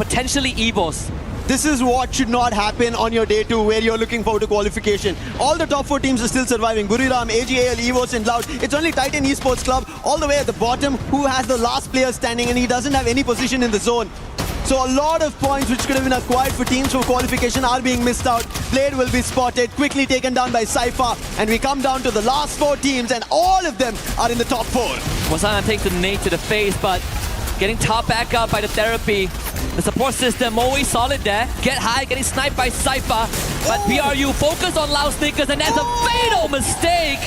potentially EVOs. This is what should not happen on your day 2 where you're looking forward to qualification. All the top 4 teams are still surviving. Buriram, AGAL, EVOS and Loud. It's only Titan Esports Club all the way at the bottom who has the last player standing, and he doesn't have any position in the zone. So a lot of points which could have been acquired for teams for qualification are being missed out. Blade will be spotted, quickly taken down by Cypher, and we come down to the last 4 teams, and all of them are in the top 4. Wasana takes the nade to the face, but getting top back up by the therapy. The support system always solid there. Get high, getting sniped by Cypher. But BRU focus on Loud Snickers, and that's a fatal mistake.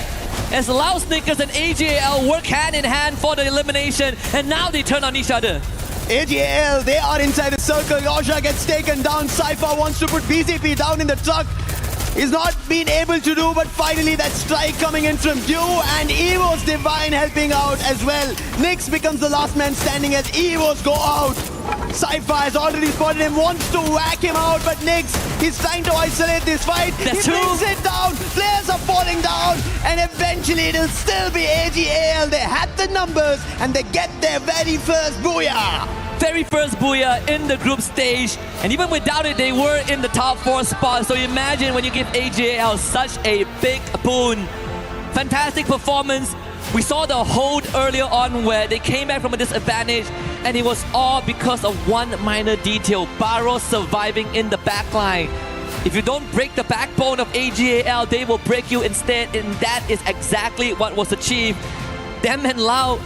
As Loud Snickers and AGAL work hand in hand for the elimination, and now they turn on each other. AGAL, they are inside the circle. Yosha gets taken down. Cypher wants to put BCP down in the truck. He's not been able to do, but finally that strike coming in from Dew, and Evo's Divine helping out as well. Nyx becomes the last man standing as Evos go out. Cypher has already spotted him, wants to whack him out, but Nyx, he's trying to isolate this fight. He brings it down, players are falling down, and eventually it'll still be AGAL. They had the numbers, and they get their very first booyah. Very first booyah in the group stage, and even without it, they were in the top 4 spot. So imagine when you give AGAL such a big boon. Fantastic performance. We saw the hold earlier on where they came back from a disadvantage, and it was all because of one minor detail: Barrow surviving in the backline. If you don't break the backbone of AGAL, they will break you instead, and that is exactly what was achieved. Them and Lau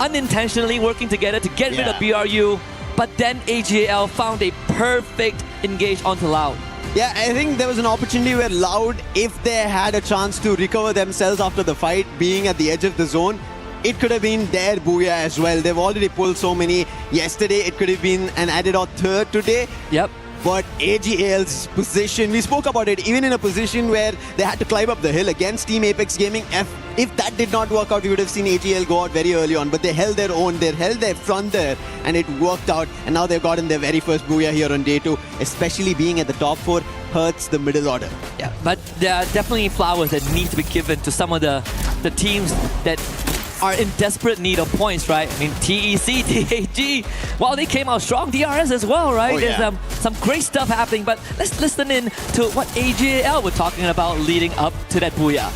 unintentionally working together to get rid of BRU, but then AGAL found a perfect engage onto Loud. Yeah, I think there was an opportunity where Loud, if they had a chance to recover themselves after the fight, being at the edge of the zone, it could have been their booyah as well. They've already pulled so many yesterday. It could have been an added or third today. Yep. But AGAL's position, we spoke about it, even in a position where they had to climb up the hill against Team Apex Gaming. If that did not work out, we would have seen AGAL go out very early on. But they held their own, they held their front there, and it worked out. And now they've gotten their very first booyah here on day 2, especially being at the top 4 hurts the middle order. Yeah, but there are definitely flowers that need to be given to some of the teams that are in desperate need of points, right? I mean, TEC, TAG, well, they came out strong. DRS as well, right? Oh, yeah. There's some great stuff happening, but let's listen in to what AGAL were talking about leading up to that booyah.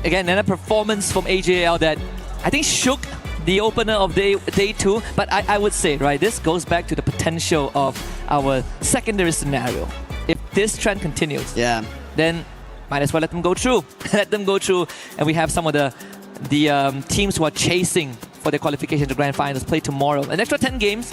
Again, another performance from AGAL that I think shook the opener of day 2, but I would say, right, this goes back to the potential of our secondary scenario. If this trend continues, then might as well let them go through. Let them go through, and we have some of the teams who are chasing for their qualification to Grand Finals play tomorrow. An extra 10 games,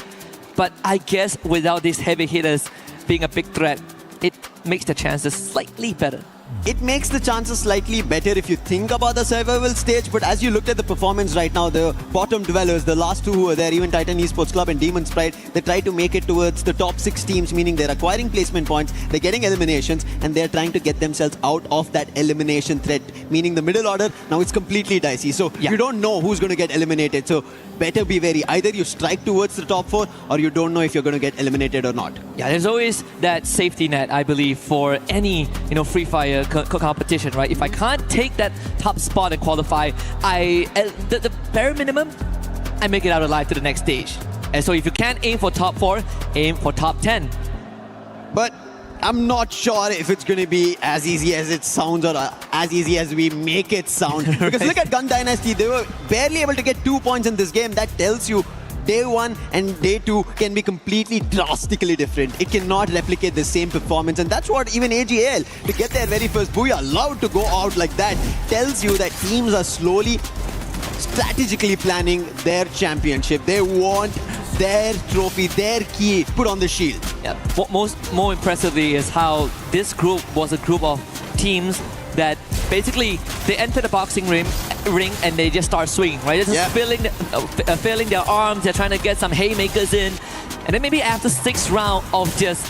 but I guess without these heavy hitters being a big threat, it makes the chances slightly better. It makes the chances slightly better if you think about the survival stage, but as you looked at the performance right now, the bottom dwellers, the last 2 who were there, even Titan Esports Club and Demon's Pride, they try to make it towards the top 6 teams, meaning they're acquiring placement points, they're getting eliminations, and they're trying to get themselves out of that elimination threat, meaning the middle order, now it's completely dicey. So you don't know who's going to get eliminated, so better be wary. Either you strike towards the top 4, or you don't know if you're going to get eliminated or not. Yeah, there's always that safety net, I believe, for any Free Fire competition, right? If I can't take that top spot and qualify, the bare minimum, I make it out alive to the next stage. And so if you can't aim for top 4, aim for top 10. But I'm not sure if it's going to be as easy as it sounds or as easy as we make it sound. Because look at Gun Dynasty, they were barely able to get 2 points in this game. That tells you day 1 and day 2 can be completely drastically different. It cannot replicate the same performance, and that's what even AGAL, to get their very first booyah, allowed to go out like that, tells you that teams are slowly, strategically planning their championship. They want their trophy, their key put on the shield. Yeah. More impressively is how this group was a group of teams that basically they enter the boxing ring and they just start swinging, right? They're just filling their arms, they're trying to get some haymakers in, and then maybe after 6th round of just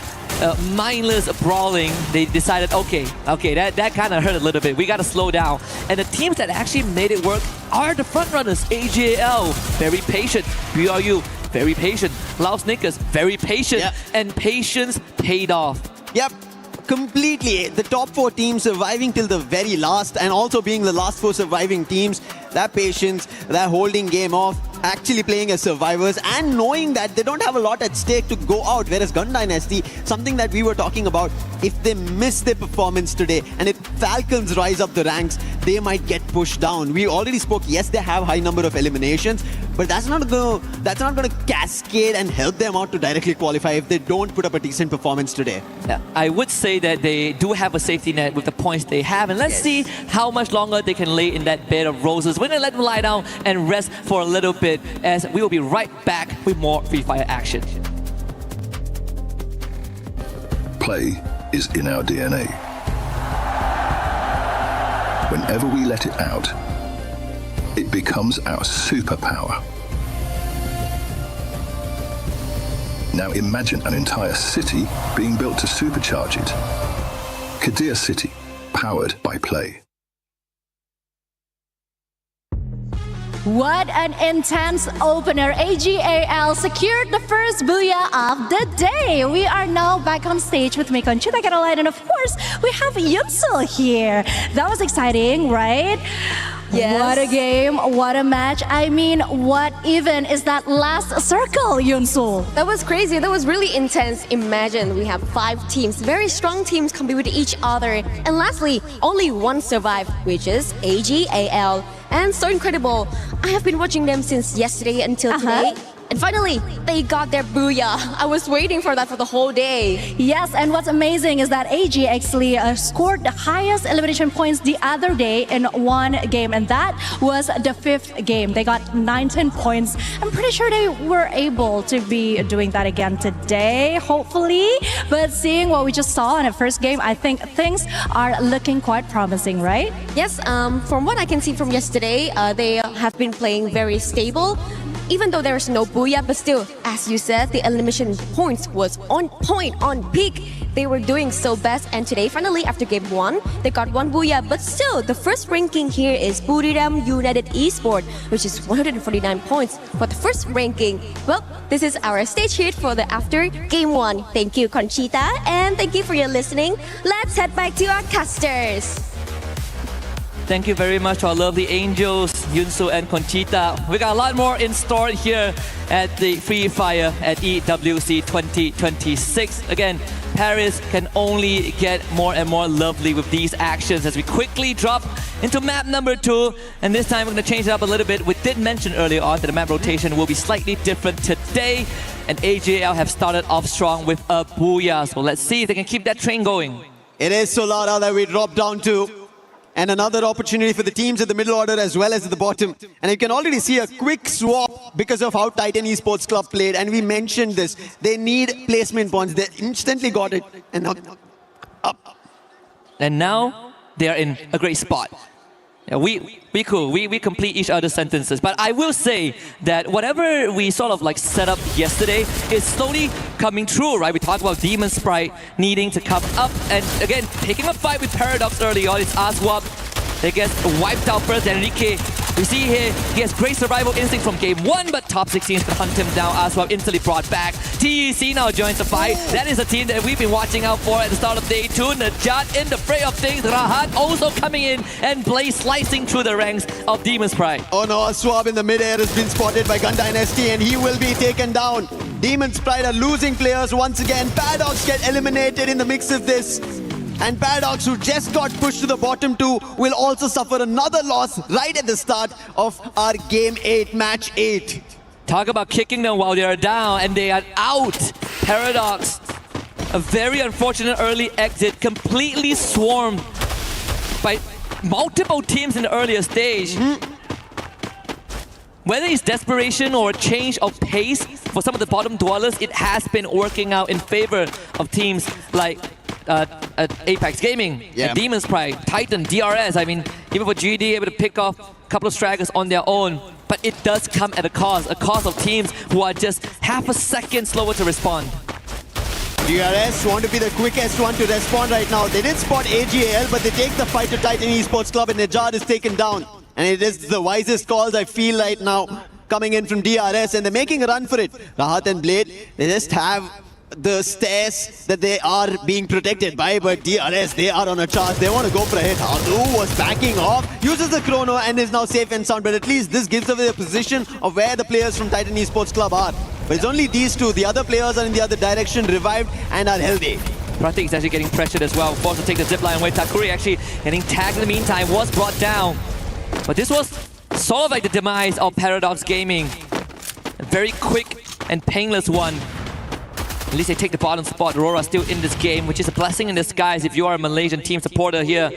mindless brawling, they decided, okay, that kind of hurt a little bit. We got to slow down. And the teams that actually made it work are the front runners. AGAL, very patient. BRU very patient. Laos Snickers, very patient. Yep. And patience paid off. Yep, completely. The top 4 teams surviving till the very last and also being the last 4 surviving teams. That patience, that holding game off, actually playing as survivors and knowing that they don't have a lot at stake to go out. Whereas Gun Dynasty, something that we were talking about, if they miss their performance today and if Falcons rise up the ranks, they might get pushed down. We already spoke, yes, they have high number of eliminations, but that's not going to cascade and help them out to directly qualify if they don't put up a decent performance today. Yeah, I would say that they do have a safety net with the points they have, and let's see how much longer they can lay in that bed of roses. We're going to let them lie down and rest for a little bit, as we will be right back with more Free Fire action. Play is in our DNA. Whenever we let it out, it becomes our superpower. Now imagine an entire city being built to supercharge it. Kadir City, powered by Play. What an intense opener. ACE-ASSASIANS secured the first booyah of the day. We are now back on stage with Miko and Chita Caroline, and of course, we have Yunsul here. That was exciting, right? Yes. What a game, what a match. I mean, what even is that last circle, Yunsul? That was crazy. That was really intense. Imagine we have 5 teams, very strong teams compete with each other. And lastly, only one survived, which is ACE-ASSASIANS. And so incredible. I have been watching them since yesterday until today. And finally, they got their booyah. I was waiting for that for the whole day. Yes, and what's amazing is that AG actually scored the highest elimination points the other day in one game, and that was the 5th game. They got 19 points. I'm pretty sure they were able to be doing that again today, hopefully. But seeing what we just saw in the first game, I think things are looking quite promising, right? Yes, from what I can see from yesterday, they have been playing very stable. Even though there's no booyah, but still, as you said, the elimination points was on point, on peak. They were doing so best, and today, finally, after game 1, they got 1 booyah. But still, the first ranking here is Buriram United Esports, which is 149 points for the first ranking. Well, this is our stage hit for the after game 1. Thank you, Conchita, and thank you for your listening. Let's head back to our casters. Thank you very much to our lovely angels, Yunsu and Conchita. We got a lot more in store here at the Free Fire at EWC 2026. Again, Paris can only get more and more lovely with these actions as we quickly drop into map number 2. And this time we're going to change it up a little bit. We did mention earlier on that the map rotation will be slightly different today. And AJL have started off strong with a booyah. So let's see if they can keep that train going. It is Solara that we drop down to. And another opportunity for the teams at the middle order as well as at the bottom. And you can already see a quick swap because of how Titan Esports Club played. And we mentioned this. They need placement points. They instantly got it. And now up. And now they are in a great spot. Yeah, we complete each other's sentences. But I will say that whatever we sort of like set up yesterday is slowly coming true, right? We talked about Demon Sprite needing to come up and again, taking a fight with Paradox early on. It's Aswap that gets wiped out first. Enrique, we see here, he has great survival instinct from game 1, but top 16 is to hunt him down. Aswap instantly brought back. TEC now joins the fight. That is a team that we've been watching out for at the start of day 2. Najat in the fray of things. Rahat also coming in and Blaze slicing through the ranks of Demon Sprite. Oh no, Aswap in the mid-air has been spotted by Gun Dynasty and he will be taken down. Demon Sprite are losing players once again. Paradox get eliminated in the mix of this. And Paradox, who just got pushed to the bottom 2, will also suffer another loss right at the start of our Game 8, Match 8. Talk about kicking them while they are down and they are out. Paradox, a very unfortunate early exit, completely swarmed by multiple teams in the earlier stage. Whether it's desperation or a change of pace for some of the bottom dwellers, it has been working out in favor of teams like Apex Gaming, Demon Sprite, Titan, DRS. I mean, even for GD, able to pick off a couple of stragglers on their own. But it does come at a cost of teams who are just half a second slower to respond. DRS want to be the quickest one to respond right now. They did spot AGAL, but they take the fight to Titan Esports Club and Najad is taken down. And it is the wisest calls I feel right now. coming in from DRS, and they're making a run for it. Rahat and Blade, they just have the stairs that they are being protected by, but DRS, they are on a charge. They want to go for a hit. Hadu was backing off, uses the chrono and is now safe and sound, but at least this gives away the position of where the players from Titan Esports Club are. But it's only these two. The other players are in the other direction, revived and are healthy. Pratik is actually getting pressured as well, forced to take the zipline away. Takuri actually getting tagged in the meantime, was brought down. But this was sort of like the demise of Paradox Gaming. A very quick and painless one. At least they take the bottom spot. Aurora still in this game, which is a blessing in disguise if you are a Malaysian team supporter here.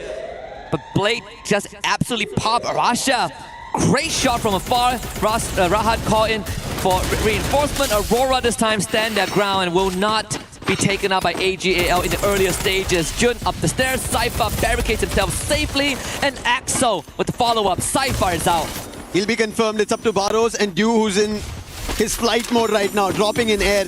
But Blade just absolutely popped Rasha. Great shot from afar. Rahat called in for reinforcement. Aurora this time stand their ground and will not be taken out by AGAL in the earlier stages. Jun up the stairs. Cypher barricades himself safely. And Axel with the follow-up. Cypher is out. He'll be confirmed. It's up to Barros and Dew, who's in his flight mode right now, dropping in air.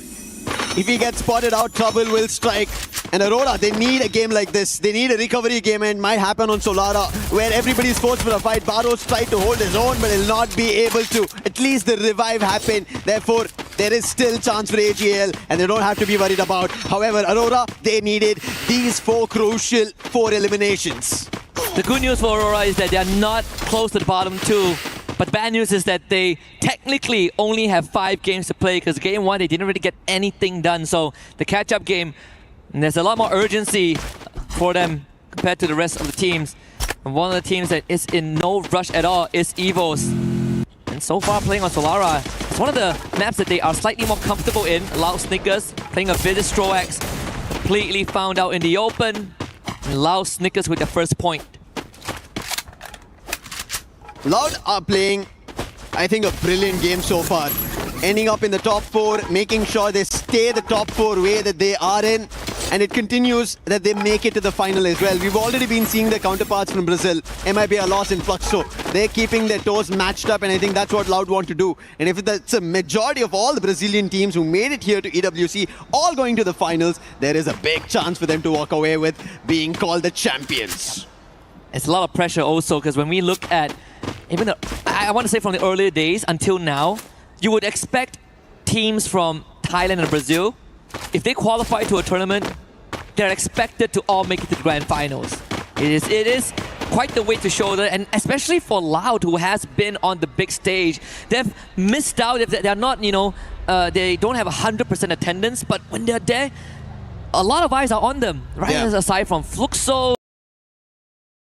If he gets spotted out, trouble will strike. And Aurora, they need a game like this. They need a recovery game, and it might happen on Solara, where everybody's forced for a fight. Barros tried to hold his own, but he'll not be able to. At least the revive happened. Therefore, there is still chance for AGL, and they don't have to be worried about. However, Aurora, they needed these crucial 4 eliminations. The good news for Aurora is that they are not close to the bottom 2. But the bad news is that they technically only have 5 games to play, because game 1 they didn't really get anything done. So the catch-up game, there's a lot more urgency for them compared to the rest of the teams. And one of the teams that is in no rush at all is EVOS. And so far playing on Solara, it's one of the maps that they are slightly more comfortable in. Loud Snickers playing a bit of Stroax, completely found out in the open. And Loud Snickers with the first point. Loud are playing, I think, a brilliant game so far. Ending up in the top 4, making sure they stay the top 4 way that they are in. And it continues that they make it to the final as well. We've already been seeing their counterparts from Brazil. MIB are lost in Fluxo. They're keeping their toes matched up, and I think that's what Loud want to do. And if that's a majority of all the Brazilian teams who made it here to EWC, all going to the finals, there is a big chance for them to walk away with being called the champions. It's a lot of pressure also, because when we look at even I want to say from the earlier days until now, you would expect teams from Thailand and Brazil, if they qualify to a tournament, they're expected to all make it to the grand finals. It is quite the weight to shoulder, and especially for Loud, who has been on the big stage, they've missed out if they're not, they don't have 100% attendance, but when they're there, a lot of eyes are on them, right? Yeah. Aside from Fluxo,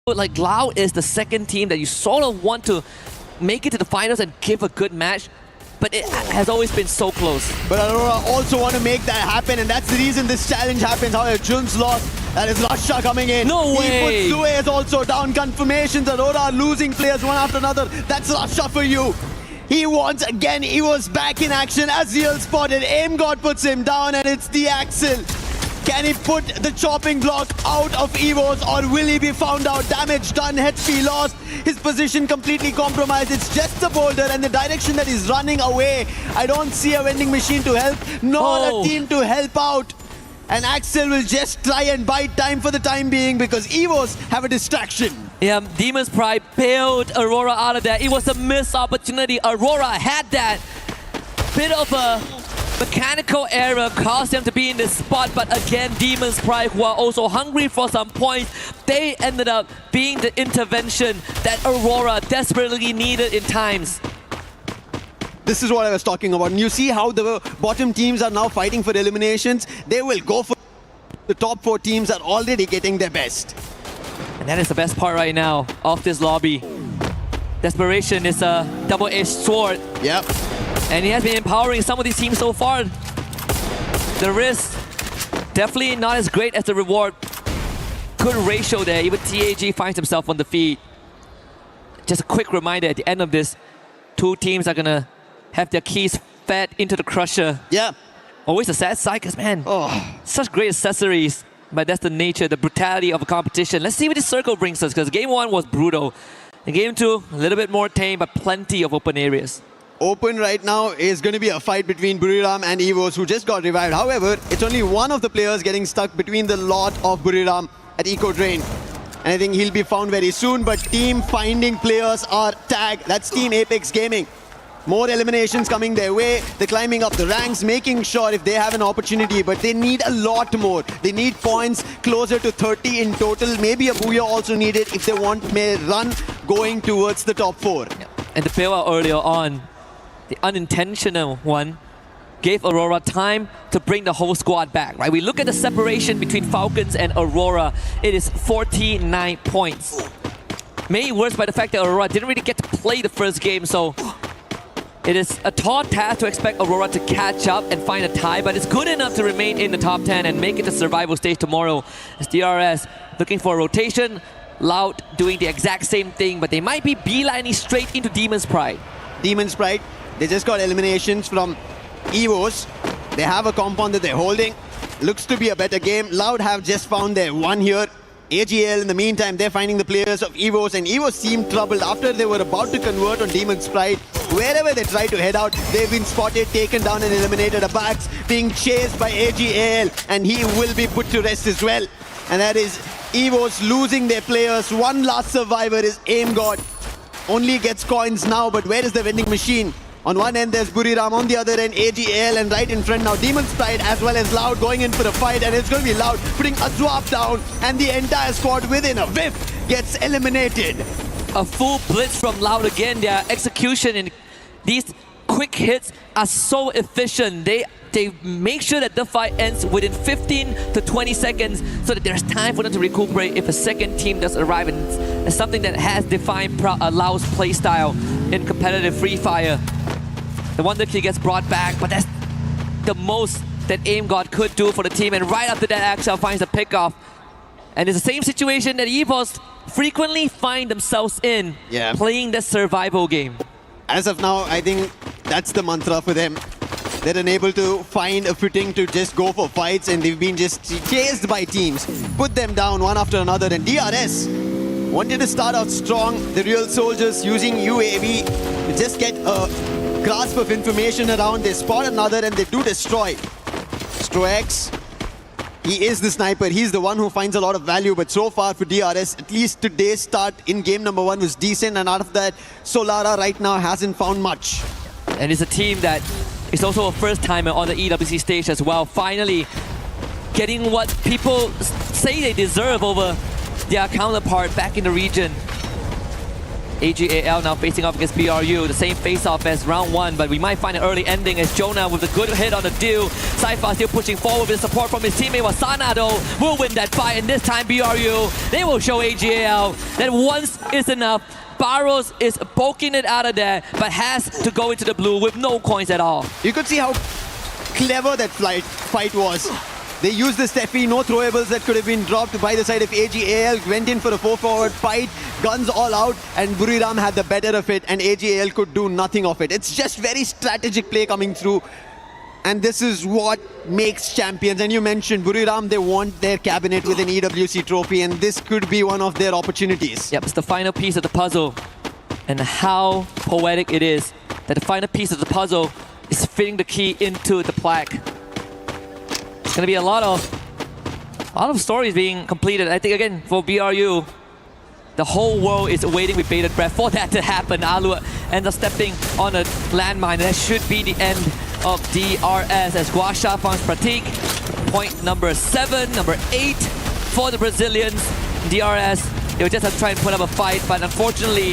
like Loud is the second team that you sort of want to make it to the finals and give a good match, but it has always been so close. But Aurora also want to make that happen, and that's the reason this challenge happens. However, Jun's lost. That is Lasha coming in. No way! He puts Suez also down. Confirmations. Aurora are losing players one after another. That's Lasha for you. He once again, he was back in action. Aziel spotted. Aim God puts him down, and it's the Axel. Can he put the chopping block out of EVOS, or will he be found out? Damage done, HP lost, his position completely compromised. It's just the boulder and the direction that he's running away. I don't see a vending machine to help, nor a team to help out. And Axel will just try and bide time for the time being, because EVOS have a distraction. Yeah, Demon's Pride bailed Aurora out of that. It was a missed opportunity. Aurora had that bit of a mechanical error, caused them to be in this spot, but again, Demon's Pride, who are also hungry for some points, they ended up being the intervention that Aurora desperately needed in times. This is what I was talking about. And you see how the bottom teams are now fighting for eliminations. They will go for the top 4 teams are already getting their best. And that is the best part right now of this lobby. Desperation is a double-edged sword. Yep. And he has been empowering some of these teams so far. The risk, definitely not as great as the reward. Good ratio there. Even TAG finds himself on the feed. Just a quick reminder, at the end of this, 2 teams are gonna have their keys fed into the crusher. Yeah. Always a sad sight, because man, such great accessories. But that's the nature, the brutality of a competition. Let's see what this circle brings us, because game 1 was brutal. In game 2, a little bit more tame, but plenty of open areas. Open right now is going to be a fight between Buriram and EVOS, who just got revived. However, it's only one of the players getting stuck between the lot of Buriram at Eco Drain. And I think he'll be found very soon, but team finding players are tagged. That's Team Apex Gaming. More eliminations coming their way. They're climbing up the ranks, making sure if they have an opportunity, but they need a lot more. They need points closer to 30 in total. Maybe a Booyah also needed if they want a run going towards the top 4. And the bailout earlier on, the unintentional one, gave Aurora time to bring the whole squad back, right? We look at the separation between Falcons and Aurora. It is 49 points. Made worse by the fact that Aurora didn't really get to play the first game, so it is a tall task to expect Aurora to catch up and find a tie, but it's good enough to remain in the top 10 and make it to survival stage tomorrow. As DRS looking for a rotation, Loud doing the exact same thing, but they might be beelining straight into Demon's Pride. Demon's Pride, they just got eliminations from EVOs. They have a compound that they're holding. Looks to be a better game. Loud have just found their one here. AGL, in the meantime, they're finding the players of EVOs, and EVOs seem troubled after they were about to convert on Demon's Pride. Wherever they try to head out, they've been spotted, taken down and eliminated. Abax being chased by AGL, and he will be put to rest as well. And that is EVOs losing their players. One last survivor is Aim God. Only gets coins now, but where is the vending machine? On one end, there's Buriram. On the other end, AGL. And right in front now, Demon's Pride as well as Loud going in for a fight. And it's going to be Loud putting a swap down. And the entire squad within a whiff gets eliminated. A full blitz from Loud again. Their execution in these quick hits are so efficient. They make sure that the fight ends within 15 to 20 seconds so that there's time for them to recuperate if a second team does arrive. And it's something that has defined Loud's playstyle in competitive Free Fire. The Wonder Key gets brought back, but that's the most that Aim God could do for the team. And right after that, Axel finds a pickoff. And it's the same situation that EVOs frequently find themselves in, playing the survival game. As of now, I think that's the mantra for them. They're unable to find a footing to just go for fights, and they've been just chased by teams. Put them down one after another, and DRS wanted to start out strong. The real soldiers using UAV to just get a grasp of information around. They spot another and they do destroy. Strox, he is the sniper. He's the one who finds a lot of value, but so far for DRS, at least today's start in game number 1 was decent, and out of that, Solara right now hasn't found much. And it's a team that is also a first-timer on the EWC stage as well, finally getting what people say they deserve over their counterpart back in the region. AGAL now facing off against BRU, the same face-off as round 1, but we might find an early ending as Jonah with a good hit on the deal. Saifa still pushing forward with support from his teammate Wasana though will win that fight, and this time BRU, they will show AGAL that once is enough. Barros is poking it out of there, but has to go into the blue with no coins at all. You could see how clever that fight was. They used the Steffi, no throwables that could have been dropped by the side of AGAL, went in for a 4-forward fight, guns all out, and Buriram had the better of it, and AGAL could do nothing of it. It's just very strategic play coming through, and this is what makes champions. And you mentioned Buriram, they want their cabinet with an EWC trophy, and this could be one of their opportunities. Yep, it's the final piece of the puzzle, and how poetic it is that the final piece of the puzzle is fitting the key into the plaque. It's going to be a lot of stories being completed. I think, again, for BRU, the whole world is waiting with bated breath for that to happen. Alu ends up stepping on a landmine. That should be the end of DRS as Guasha finds Pratik. Point number 7, number 8 for the Brazilians. DRS, they were just trying to put up a fight, but unfortunately,